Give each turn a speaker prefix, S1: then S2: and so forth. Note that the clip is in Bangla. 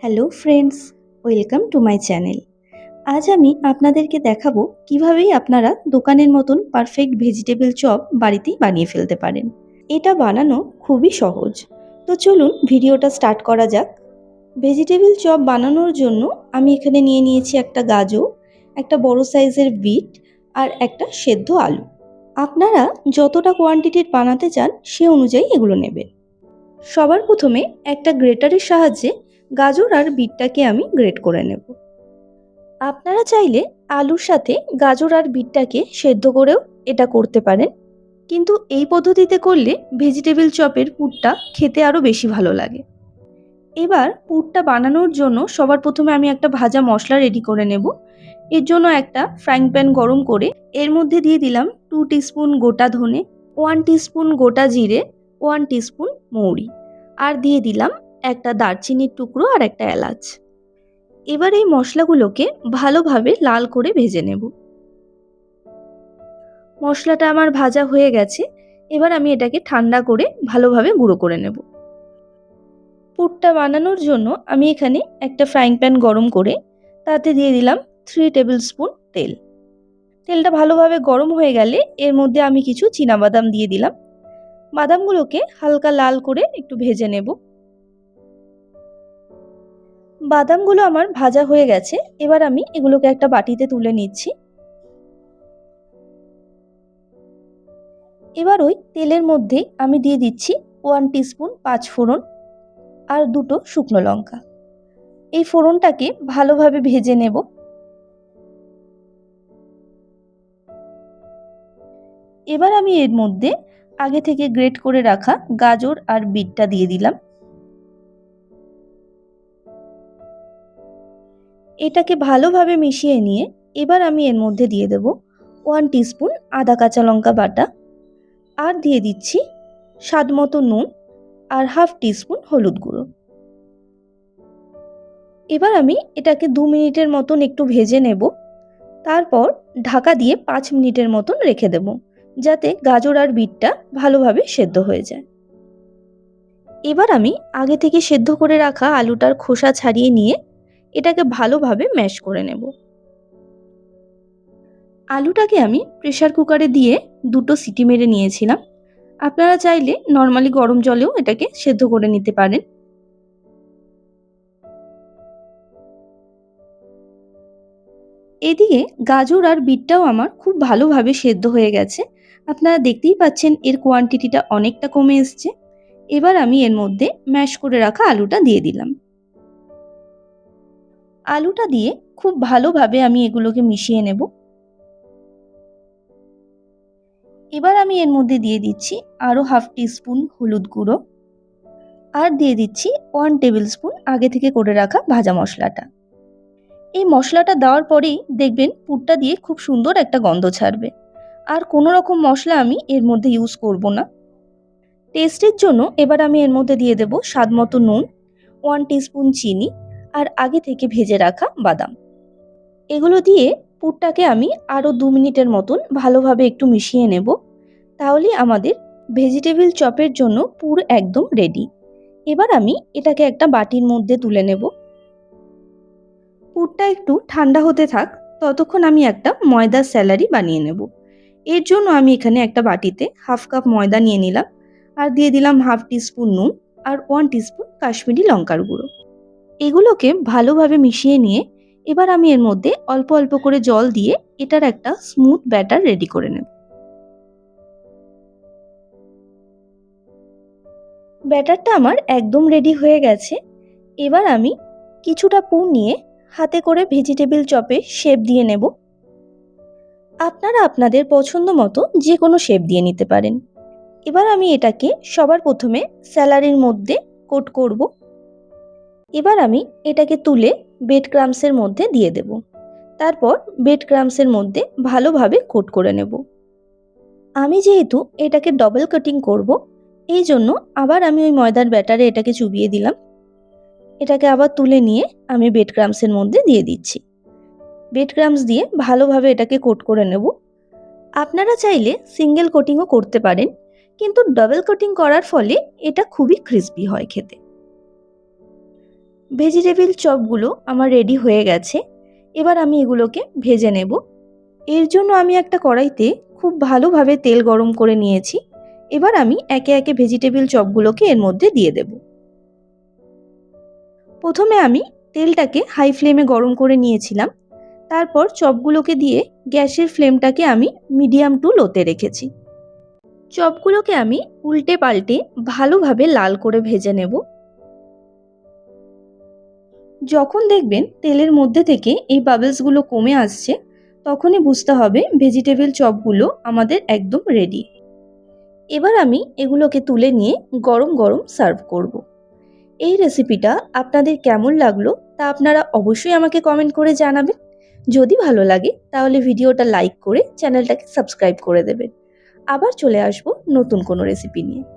S1: Hello friends, welcome to my channel. আজ আমি আপনাদেরকে দেখাবো কিভাবেই আপনারা দোকানের মতন পারফেক্ট ভেজিটেবল চপ বাড়িতেই বানিয়ে ফেলতে পারেন। এটা বানানো খুবই সহজ। তো চলুন ভিডিওটা স্টার্ট করা যাক। ভেজিটেবল চপ বানানোর জন্য আমি এখানে নিয়ে নিয়েছি একটা গাজর, একটা বড় সাইজের বিট আর একটা সেদ্ধ আলু। আপনারা যতটা কোয়ান্টিটির বানাতে চান সে অনুযায়ী এগুলো নেবেন। সবার প্রথমে একটা গ্রেটারের সাহায্যে গাজর আর বিটটাকে আমি গ্রেট করে নেব। আপনারা চাইলে আলুর সাথে গাজর আর বিটটাকে সেদ্ধ করেও এটা করতে পারেন, কিন্তু এই পদ্ধতিতে করলে ভেজিটেবল চপের পুরটা খেতে আরও বেশি ভালো লাগে। এবার পুরটা বানানোর জন্য সবার প্রথমে আমি একটা ভাজা মশলা রেডি করে নেব। এর জন্য একটা ফ্রাইং প্যান গরম করে এর মধ্যে দিয়ে দিলাম 2 টিস্পুন গোটা ধনে, 1 টিস্পুন গোটা জিরে, 1 টিস্পুন মৌরি, আর দিয়ে দিলাম একটা দারচিনির টুকরো আর একটা এলাচ। এবার এই মশলাগুলোকে ভালোভাবে লাল করে ভেজে নেব। মশলাটা আমার ভাজা হয়ে গেছে। এবার আমি এটাকে ঠান্ডা করে ভালোভাবে গুঁড়ো করে নেব। পুরটা বানানোর জন্য আমি এখানে একটা ফ্রাইং প্যান গরম করে তাতে দিয়ে দিলাম 3 টেবিল স্পুন তেল। তেলটা ভালোভাবে গরম হয়ে গেলে এর মধ্যে আমি কিছু চীনাবাদাম দিয়ে দিলাম। বাদামগুলোকে হালকা লাল করে একটু ভেজে নেব। বাদামগুলো আমার ভাজা হয়ে গেছে। এবার আমি এগুলোকে একটা বাটিতে তুলে নিচ্ছি। এবার ওই তেলের মধ্যে আমি দিয়ে দিচ্ছি 1 টিস্পুন পাঁচফোড়ন আর 2টো শুকনো লঙ্কা। এই ফোড়নটাকে ভালোভাবে ভেজে নেব। এবার আমি এর মধ্যে আগে থেকে গ্রেট করে রাখা গাজর আর বিটটা দিয়ে দিলাম। এটাকে ভালোভাবে মিশিয়ে নিয়ে এবার আমি এর মধ্যে দিয়ে দেব 1 টিস্পুন আদা কাঁচা লঙ্কা বাটা, আর দিয়ে দিচ্ছি স্বাদ মতো নুন আর হাফ টিস্পুন হলুদ গুঁড়ো। এবার আমি এটাকে 2 মিনিটের মতন একটু ভেজে নেব। তারপর ঢাকা দিয়ে 5 মিনিটের মতন রেখে দেব, যাতে গাজর আর বিটটা ভালোভাবে সেদ্ধ হয়ে যায়। এবার আমি আগে থেকে সেদ্ধ করে রাখা আলুটার খোসা ছাড়িয়ে নিয়ে এটাকে ভালোভাবে ম্যাশ করে নেব। আলুটাকে আমি প্রেসার কুকারে দিয়ে 2টো সিটি মেরে নিয়েছিলাম। আপনারা চাইলে নর্মালি গরম জলেও এটাকে সেদ্ধ করে নিতে পারেন। এদিকে গাজর আর বিটটাও আমার খুব ভালোভাবে সেদ্ধ হয়ে গেছে। আপনারা দেখতেই পাচ্ছেন এর কোয়ান্টিটিটা অনেকটা কমে এসছে। এবার আমি এর মধ্যে ম্যাশ করে রাখা আলুটা দিয়ে দিলাম। আলুটা দিয়ে খুব ভালোভাবে আমি এগুলোকে মিশিয়ে নেব। এবার আমি এর মধ্যে দিয়ে দিচ্ছি আরও হাফ টিস্পুন হলুদ গুঁড়ো, আর দিয়ে দিচ্ছি 1 টেবিল স্পুন আগে থেকে করে রাখা ভাজা মশলাটা। এই মশলাটা দেওয়ার পরেই দেখবেন পুরটা দিয়ে খুব সুন্দর একটা গন্ধ ছাড়বে। আর কোনো রকম মশলা আমি এর মধ্যে ইউজ করব না। টেস্টের জন্য এবার আমি এর মধ্যে দিয়ে দেব স্বাদ মতো নুন, 1 টিস্পুন চিনি, আর আগে থেকে ভেজে রাখা বাদাম। এগুলো দিয়ে পুরটাকে আমি আরও 2 মিনিটের মতন ভালোভাবে একটু মিশিয়ে নেব। তাহলে আমাদের ভেজিটেবল চপের জন্য পুর একদম রেডি। এবার আমি এটাকে একটা বাটির মধ্যে তুলে নেব। পুরটা একটু ঠান্ডা হতে থাক, ততক্ষণ আমি একটা ময়দার স্যালারি বানিয়ে নেব। এর জন্য আমি এখানে একটা বাটিতে হাফ কাপ ময়দা নিয়ে নিলাম, আর দিয়ে দিলাম হাফ টিস্পুন নুন আর 1 টিস্পুন কাশ্মীরি লঙ্কার গুঁড়ো। এগুলোকে ভালোভাবে মিশিয়ে নিয়ে এবার আমি এর মধ্যে অল্প অল্প করে জল দিয়ে এটার একটা স্মুথ ব্যাটার রেডি করে নেব। ব্যাটারটা আমার একদম রেডি হয়ে গেছে। এবার আমি কিছুটা পুর নিয়ে হাতে করে ভেজিটেবল চপে শেপ দিয়ে নেব। আপনারা আপনাদের পছন্দ মতো যে কোনো শেপ দিয়ে নিতে পারেন। এবার আমি এটাকে সবার প্রথমে স্যালারির মধ্যে কোট করব। এবার আমি এটাকে তুলে ব্রেড ক্রাম্বসের মধ্যে দিয়ে দেব। তারপর ব্রেড ক্রাম্বসের মধ্যে ভালোভাবে কোট করে নেব। আমি যেহেতু এটাকে ডবল কাটিং করব, এই জন্য আবার আমি ওই ময়দার ব্যাটারে এটাকে চুবিয়ে দিলাম। এটাকে আবার তুলে নিয়ে আমি ব্রেড ক্রাম্বসের মধ্যে দিয়ে দিচ্ছি। ব্রেড ক্রাম্বস দিয়ে ভালোভাবে এটাকে কোট করে নেব। আপনারা চাইলে সিঙ্গেল কোটিংও করতে পারেন, কিন্তু ডাবল কোটিং করার ফলে এটা খুবই ক্রিস্পি হয় খেতে। ভেজিটেবিল চপগুলো আমার রেডি হয়ে গেছে। এবার আমি এগুলোকে ভেজে নেব। এর জন্য আমি একটা কড়াইতে খুব ভালোভাবে তেল গরম করে নিয়েছি। এবার আমি একে একে ভেজিটেবিল চপগুলোকে এর মধ্যে দিয়ে দেব। প্রথমে আমি তেলটাকে হাই ফ্লেমে গরম করে নিয়েছিলাম। তারপর চপগুলোকে দিয়ে গ্যাসের ফ্লেমটাকে আমি মিডিয়াম টু লোতে রেখেছি। চপগুলোকে আমি উল্টে পাল্টে ভালোভাবে লাল করে ভেজে নেব। যখন দেখবেন তেলের মধ্যে থেকে এই বাবলসগুলো কমে আসছে, তখনই বুঝতে হবে ভেজিটেবিল চপগুলো আমাদের একদম রেডি। এবার আমি এগুলোকে তুলে নিয়ে গরম গরম সার্ভ করব। এই রেসিপিটা আপনাদের কেমন লাগলো তা আপনারা অবশ্যই আমাকে কমেন্ট করে জানাবেন। যদি ভালো লাগে তাহলে ভিডিওটা লাইক করে চ্যানেলটাকে সাবস্ক্রাইব করে দেবেন। আবার চলে আসবো নতুন কোনো রেসিপি নিয়ে।